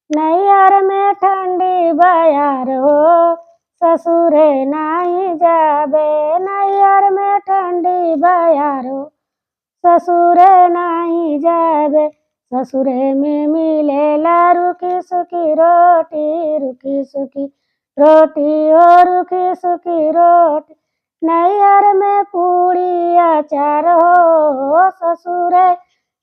नैहर में ठंडी बयार हो, ससुरे नाही जाबे। नैहर में ठंडी बयार हो, ससुरे नाही जाबे। ससुरे में मिलेला रुखी सुखी रोटी, रुखी सुखी रोटी ओ रुखी सुखी रोटी। नैहर में पूड़ी अचार हो, ससुरे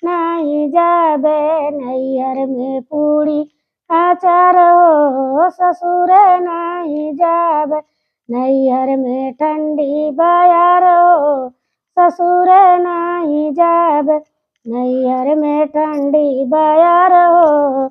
नाही जाबे। नैहर में पूड़ी अचार हो, ससुरे नाही जाबे। नैहर में ठंडी बयार हो, ससुरे नाही जाबे। नैहर में ठंडी बयार हो,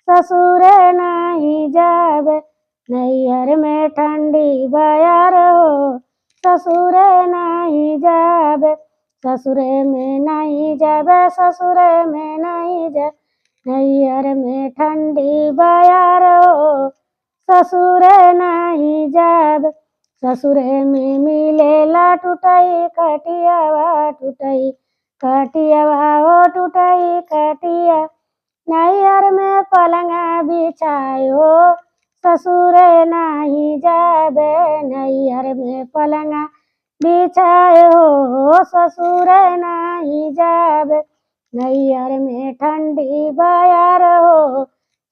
ससुरे नाही जाबे। नैहर में ठंडी बयार हो, ससुरे नाही जाबे। ससुरे में नहीं जाबे, ससुरे में नहीं जाबे। नैहर में ठंडी बयार हो, ससुरे नहीं जाबे। ससुरे में मिलेला टूटई खटियावा, टूटई खटियावा ओ टूटई खटिया। नैहर में पलंगा बिछायो, ससुरे नहीं जाबे। नैहर में पलंगा बिछायो, ससुरे नहीं जाबे। नैहर में ठंडी बयार हो,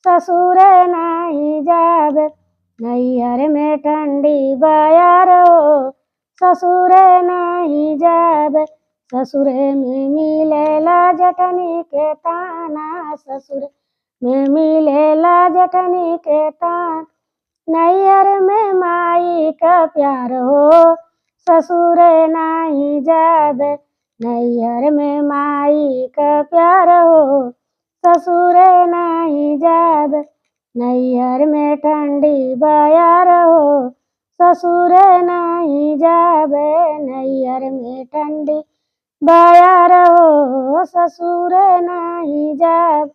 ससुरे नहीं जाबे। नैहर में ठंडी बयार हो, ससुरे नहीं जाबे। ससुरे में मिलेला जटनी के ताना, ससुरे में मिलेला जटनी के तान। नैहर में माई का प्यार हो, ससुरे नहीं जाबे। नैहर में माई का प्यार हो, ससुरे नहीं जाबे। नैहर में ठंडी बयार हो, ससुरे नहीं जाबे। नैहर में ठंडी बयार हो, ससुरे नहीं जाबे।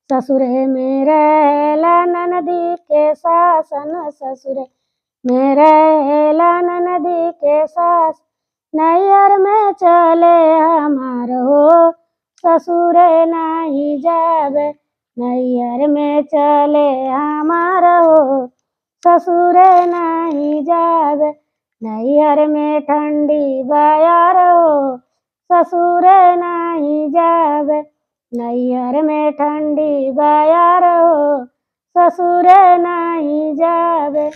ससुरे में रहेला ननदी के सासन, ससुरे में रहेला ननदी के सास। नैहर में चले हमार हो, ससुरे नहीं जाबे। नैहर में चले हमार हो, ससुरे नहीं जाबे। नैहर में ठंडी बयार हो, ससुरे नहीं जाबे। नैहर में ठंडी बयार हो, ससुरे नहीं जाबे।